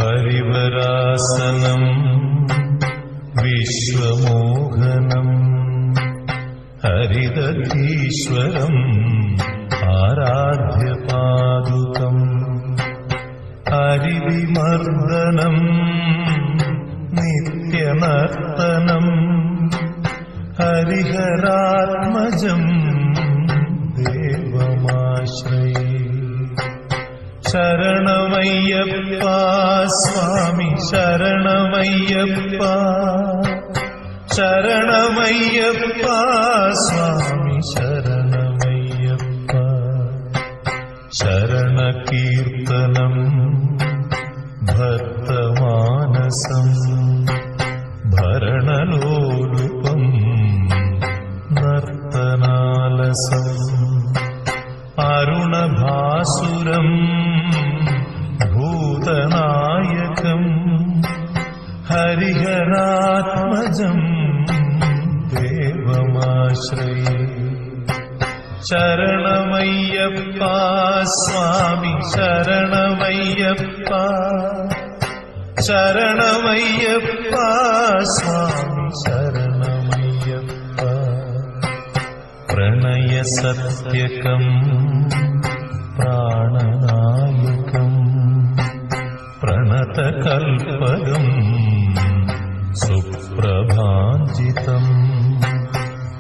ഹരിവരാസനം വിശ്വമോഹനം ഹരിദധീശ്വരം ആരാധ്യപാദുകം ഹരിവിമർദ്ദനം നിത്യനർത്തനം ഹരിഹരാത്മജം ദേവമാശ്രയേ. ശരണമയ്യപ്പ സ്വാമി ശരണമയ്യപ്പ ശരണമയ്യപ്പ സ്വാമി ശരണമയ്യപ്പ. ശരണകീർത്തനം ഭക്തമാനസം ഭരണലോലുപം നർത്തനാലസം അരുണഭാസുരം ഭൂതനായകം ഹരിഹരാത്മജം ദേവമാശ്രയേ. ശരണമയ്യപ്പ സ്വാമി ശരണമയ്യപ്പ ശരണമയ്യപ്പ സ്വാമി ശരണമയ്യപ്പ. പ്രണയസത്യകം പ്രാണനായകം പ്രണതകൽപകം സുപ്രഭാഞ്ജിതം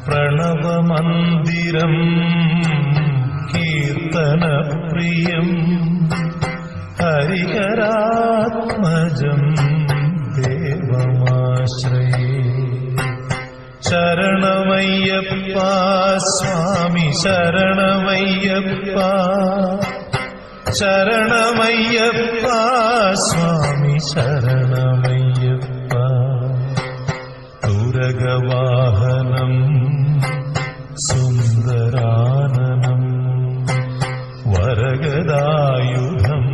പ്രണവമന്ദിരം കീർത്തനപ്രിയം ഹരിഹരാത്മജം ദേവമാശ്രയേ. ശരണമയ്യപ്പ സ്വാമി ശരണമയ്യപ്പ ശരണമയ്യപ്പ സ്വാമി ശരണമയ്യപ്പ. തുരഗവാഹനം സുന്ദരാനനം വരഗദായുധം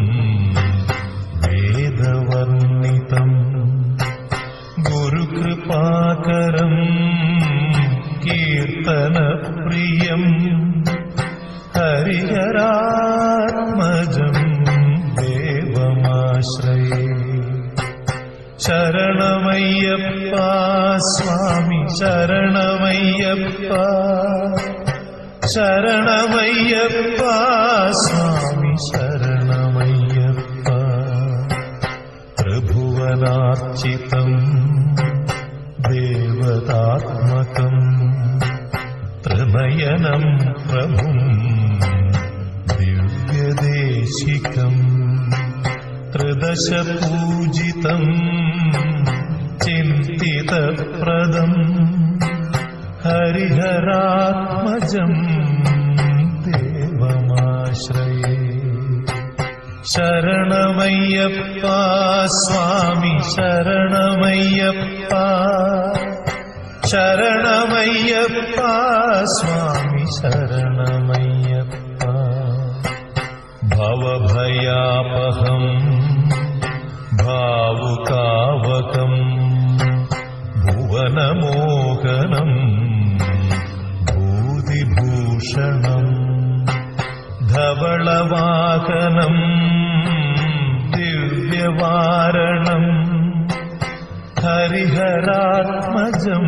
വേദവർണിതം ഗുരുകൃപാകരം കീർത്തനപ്രിയം ഹരിഹരാത്മജം ദേവമാശ്രയേ. ശരണമയ്യപ്പ സ്വാമി ശരണമയ്യപ്പ ശരണമയ്യപ്പ സ്വാമി ശരണമയ്യപ്പ. ത്രിഭുവനാർച്ചിതം ദേവതാത്മകം ത്രിനയനം പ്രഭും ദിവ്യദേശികം ത്രിദശപൂജിതം ചിന്തിതപ്രദം ഹരിഹരാത്മജം ദേവമാശ്രയേ. ശരണമയ്യപ്പ സ്വാമി ശരണമയ്യപ്പ ശരണമയ്യപ്പ സ്വാമി ശരണമയ്യപ്പ. ഭവഭയാപഹം ഭാവുകാവകം ഭുവനമോഹനം ഭൂതിഭൂഷണം ധവളവാഹനം ദിവ്യവാരണം ഹരിഹരാത്മജം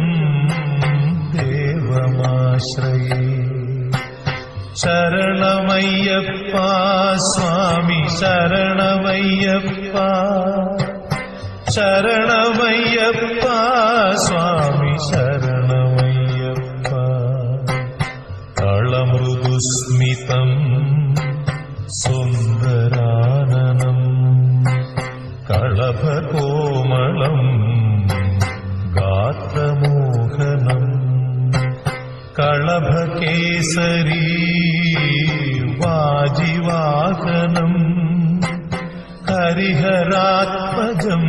ദേവമാശ്രയേ. ശരണമയ്യപ്പ സ്വാമി ശരണമയ്യപ്പ ശരണമയ്യപ്പ സ്വാമി ശരണമയ്യപ്പ. കളമൃദുസ്മിതം സുന്ദരാനനം കളഭകോമളം ഗാത്രമോഹനം കളഭകേസരീ വാജിവാഹനം ഹരിഹരാത്മജം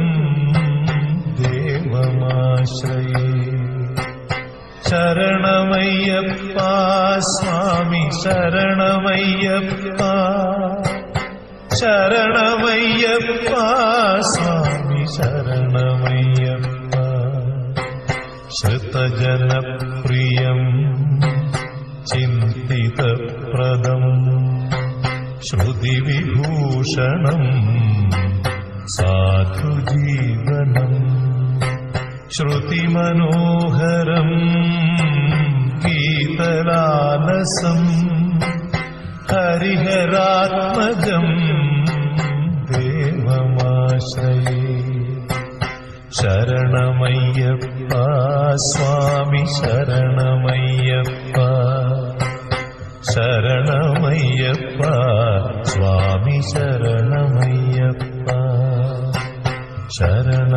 ദേവമാശ്രയേ. ശരണമയ്യപ്പ സ്വാമി ശരണമയ്യപ്പ ശരണമയ്യപ്പ സ്വാമി ശരണമയ്യപ്പ. ശ്രുതജനപ്രിയം ചിന്തിതപ്രദം ശ്രുതിവിഭൂഷണം സാധുജീവനം ശ്രുതിമനോഹരം ഗീതലാലസം ഹരിഹരാത്മജം ദേവമാശ്രയേ ശരണമയ്യപ്പ സ്വാമി ശരണമയ്യപ്പ ശരണമയ്യപ്പ സ്വാമി ശരണമയ്യപ്പ ശരണ